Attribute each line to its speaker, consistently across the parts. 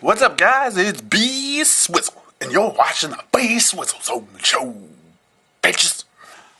Speaker 1: What's up, guys? It's B Swizzle, and you're watching the B Swizzle Zone Show, bitches.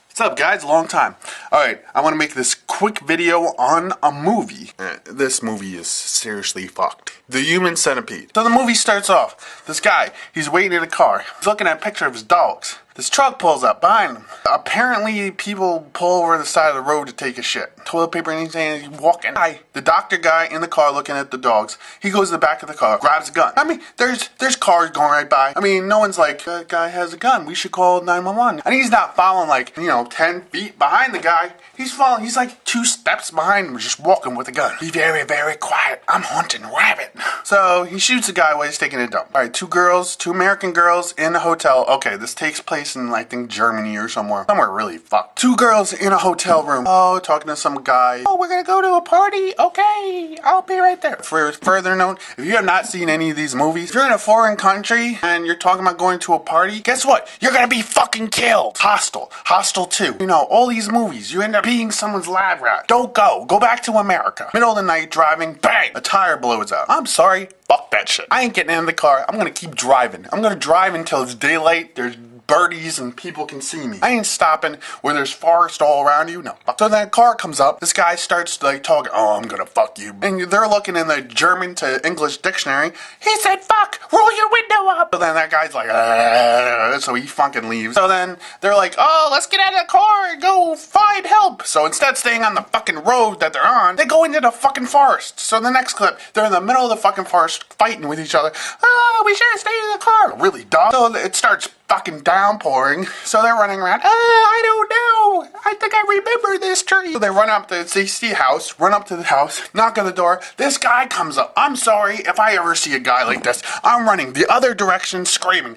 Speaker 1: What's up, guys? Long time. Alright, I want to make this quick video on a movie. This movie is seriously fucked. The Human Centipede. So the movie starts off. This guy, he's waiting in a car. He's looking at a picture of his dogs. This truck pulls up behind him. Apparently, people pull over the side of the road to take a shit. Toilet paper and he's walking. The doctor guy in the car looking at the dogs. He goes to the back of the car, grabs a gun. I mean, there's cars going right by. I mean, no one's like, that guy has a gun. We should call 911. And he's not following 10 feet behind the guy. He's following, he's like 2 steps behind him, just walking with a gun. Be very, very quiet. I'm hunting a rabbit. So he shoots the guy while he's taking a dump. Alright, 2 American girls in a hotel. Okay, this takes place in, I think, Germany or somewhere really fucked. 2 girls in a hotel room. Oh, talking to some guy. Oh, we're gonna go to a party. Okay, I'll be right there. For further note, if you have not seen any of these movies, if you're in a foreign country and you're talking about going to a party, guess what? You're gonna be fucking killed. Hostel 2. You know, all these movies, you end up being someone's lab rat. Don't go. Go back to America. Middle of the night, driving, bang, a tire blows out. I'm sorry. Fuck that shit. I ain't getting in the car. I'm gonna keep driving. I'm gonna drive until it's daylight. There's birdies and people can see me. I ain't stopping where there's forest all around you. No. So that car comes up. This guy starts talking. Oh, I'm gonna fuck you. And they're looking in the German to English dictionary. He said, fuck, roll your window up. So then that guy's like, so he fucking leaves. So then they're like, oh, let's get out of the car and go find help. So instead of staying on the fucking road that they're on, they go into the fucking forest. So the next clip, they're in the middle of the fucking forest fighting with each other. Oh, we should have stayed in the car. Really dumb. So it starts fucking downpouring, so they're running around. I don't know. I think I remember this tree. So they run up to they see a house, run up to the house, knock on the door. This guy comes up. I'm sorry if I ever see a guy like this. I'm running the other direction, screaming.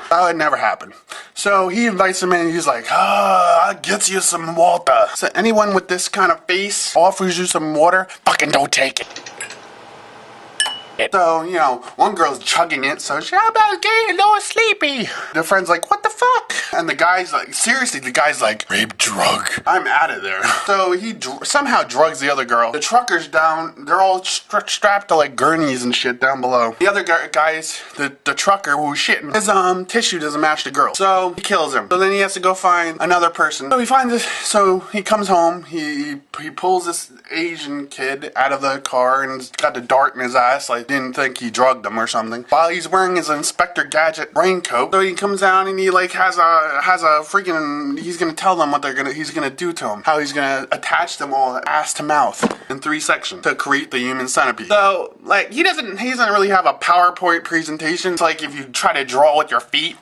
Speaker 1: That would never happen. So he invites him in and he's like, I'll get you some water. So anyone with this kind of face offers you some water, fucking don't take it. So, you know, one girl's chugging it, so she's about getting a little sleepy. The friend's like, what the fuck? And the guy's like, seriously, the guy's like, rape drug. I'm out of there. So he somehow drugs the other girl. The trucker's down, they're all strapped to like gurneys and shit down below. The other guy's, the trucker who's shitting, his tissue doesn't match the girl. So he kills him. So then he has to go find another person. So he finds this, so he comes home, he pulls this Asian kid out of the car and he's got the dart in his ass, like, didn't think he drugged him or something. While he's wearing his Inspector Gadget raincoat, so he comes down and he like has a freaking. He's gonna tell them what he's gonna do to him. How he's gonna attach them all ass to mouth in 3 sections to create the human centipede. So like he doesn't really have a PowerPoint presentation. It's like if you try to draw with your feet.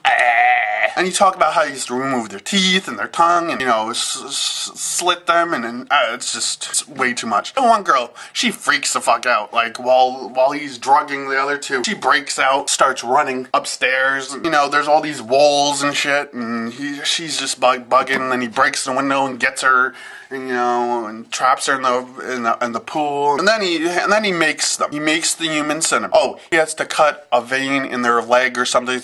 Speaker 1: And you talk about how you used to remove their teeth and their tongue and, you know, slit them and it's way too much. And one girl, she freaks the fuck out. Like, while he's drugging the other 2, she breaks out, starts running upstairs. You know, there's all these walls and shit and she's just bugging and he breaks the window and gets her. And, you know, and traps her in the pool, and then he makes them. He makes the human centipede. Oh, he has to cut a vein in their leg or something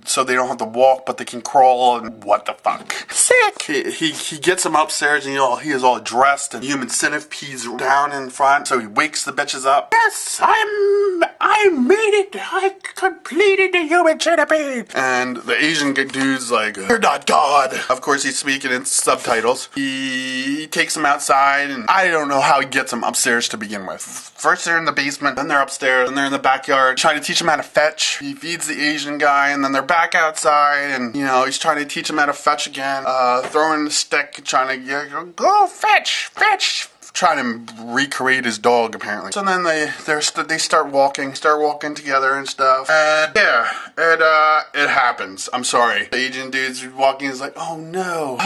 Speaker 1: so they don't have to walk, but they can crawl. And what the fuck? Sick. He gets them upstairs, and he is all dressed, and human centipede's down in front. So he wakes the bitches up. Yes, I made it. I completed the human centipede. And the Asian dude's like, you're not God. Of course, he's speaking in subtitles. He takes them outside, and I don't know how he gets them upstairs to begin with. First they're in the basement, then they're upstairs, and they're in the backyard trying to teach them how to fetch. He feeds the Asian guy, and then they're back outside, and, you know, he's trying to teach them how to fetch again, throwing the stick, trying to go fetch, trying to recreate his dog, apparently. So then they start walking together and stuff. And yeah, it happens. I'm sorry. The Asian dude's walking, is like, oh no,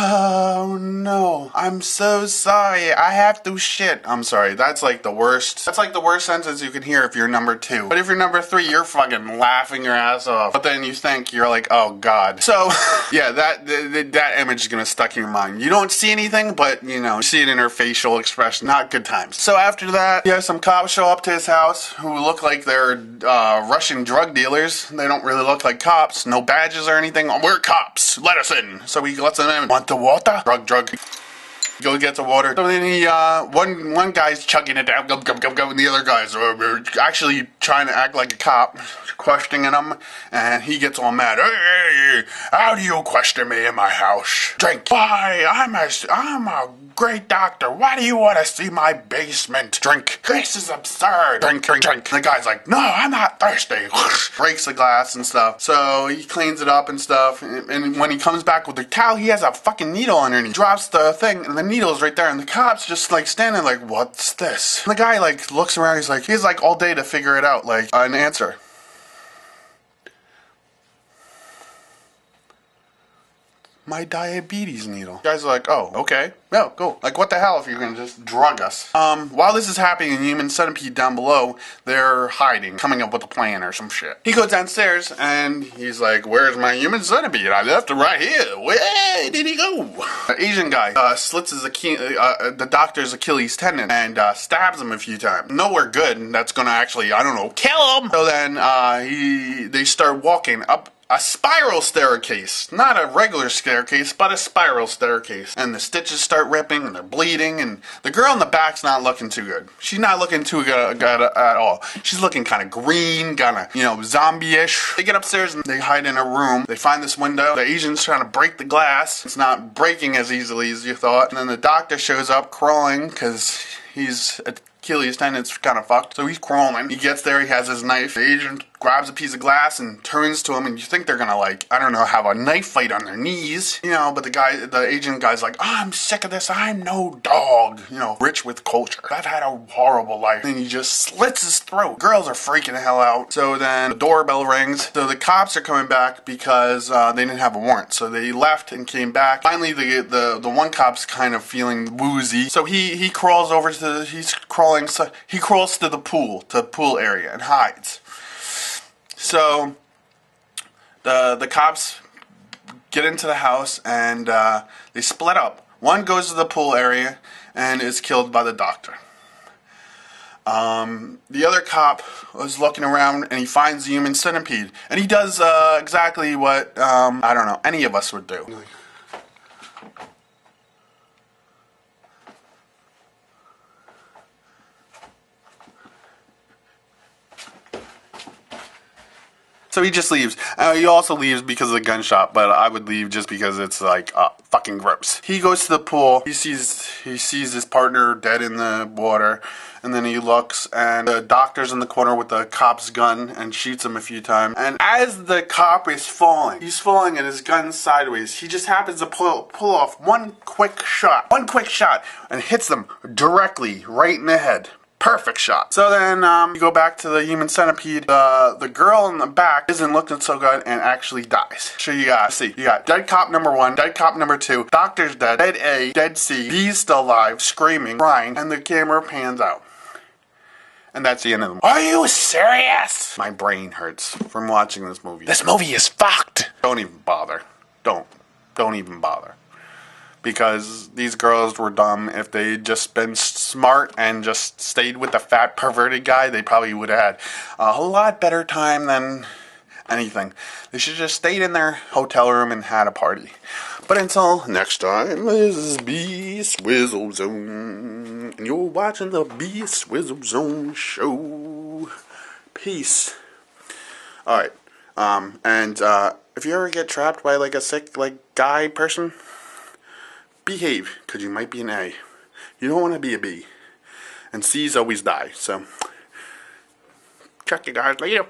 Speaker 1: I'm so sorry, I have to shit. I'm sorry, that's like the worst. That's like the worst sentence you can hear if you're number 2. But if you're number 3, you're fucking laughing your ass off. But then you think, you're like, oh god. So, yeah, that image is gonna stuck in your mind. You don't see anything, but, you know, you see it in her facial expression. Not good times. So after that, yeah, some cops show up to his house who look like they're Russian drug dealers. They don't really look like cops. No badges or anything. We're cops. Let us in. So he lets them in. Want the water? Drug. Go get the water. So then he, one guy's chugging it down, and the other guy's actually trying to act like a cop, questioning him, and he gets all mad. Hey, how do you question me in my house? Drink. Why, I'm a great doctor. Why do you want to see my basement? Drink. This is absurd. Drink. And the guy's like, no, I'm not thirsty. Breaks the glass and stuff. So he cleans it up and stuff, and when he comes back with the towel, he has a fucking needle underneath. Drops the thing, and the needle's right there, and the cop's just like standing like, what's this? And the guy like looks around, he has like all day to figure it out, like an answer. My diabetes needle. The guys are like, oh, okay. No, go. Like, what the hell if you're gonna just drug us? While this is happening, Human Centipede down below, they're hiding, coming up with a plan or some shit. He goes downstairs, and he's like, where's my Human Centipede? I left it right here. Where did he go? The Asian guy slits the doctor's Achilles tendon and stabs him a few times. Nowhere good, and that's gonna actually, I don't know, kill him. So then they start walking up a spiral staircase. Not a regular staircase, but a spiral staircase. And the stitches start ripping, and they're bleeding, and the girl in the back's not looking too good. She's not looking too good at all. She's looking kind of green, kind of, you know, zombie-ish. They get upstairs, and they hide in a room. They find this window. The Asian's trying to break the glass. It's not breaking as easily as you thought. And then the doctor shows up crawling, because he's Achilles tendon's kind of fucked. So he's crawling. He gets there, he has his knife. The agent grabs a piece of glass and turns to him, and you think they're gonna, like, I don't know, have a knife fight on their knees. You know, but the agent guy's like, oh, I'm sick of this, I'm no dog. You know, rich with culture. I've had a horrible life. And he just slits his throat. Girls are freaking the hell out. So then the doorbell rings. So the cops are coming back because they didn't have a warrant. So they left and came back. Finally, the one cop's kind of feeling woozy. So he crawls over to, he crawls to the pool area and hides. So the cops get into the house and they split up. One goes to the pool area and is killed by the doctor. The other cop was looking around and he finds the Human Centipede, and he does exactly what I don't know, any of us would do. So he just leaves. He also leaves because of the gunshot, but I would leave just because it's like fucking gross. He goes to the pool. He sees his partner dead in the water, and then he looks, and the doctor's in the corner with the cop's gun and shoots him a few times. And as the cop is falling, he's falling and his gun's sideways. He just happens to pull off one quick shot, and hits them directly right in the head. Perfect shot. So then you go back to the Human Centipede. The girl in the back isn't looking so good and actually dies. So you got dead cop number 1, dead cop number 2, doctor's dead, dead A, dead C, B's still alive, screaming, crying, and the camera pans out. And that's the end of the movie. Are you serious? My brain hurts from watching this movie. This movie is fucked. Don't even bother. Don't even bother. Because these girls were dumb. If they'd just been smart and just stayed with the fat perverted guy, they probably would have had a lot better time than anything. They should have just stayed in their hotel room and had a party. But until next time, this is B Swizzle Zone, and you're watching the B Swizzle Zone show. Peace. Alright, and if you ever get trapped by like a sick guy person, behave, because you might be an A. You don't want to be a B. And C's always die, so check you guys later.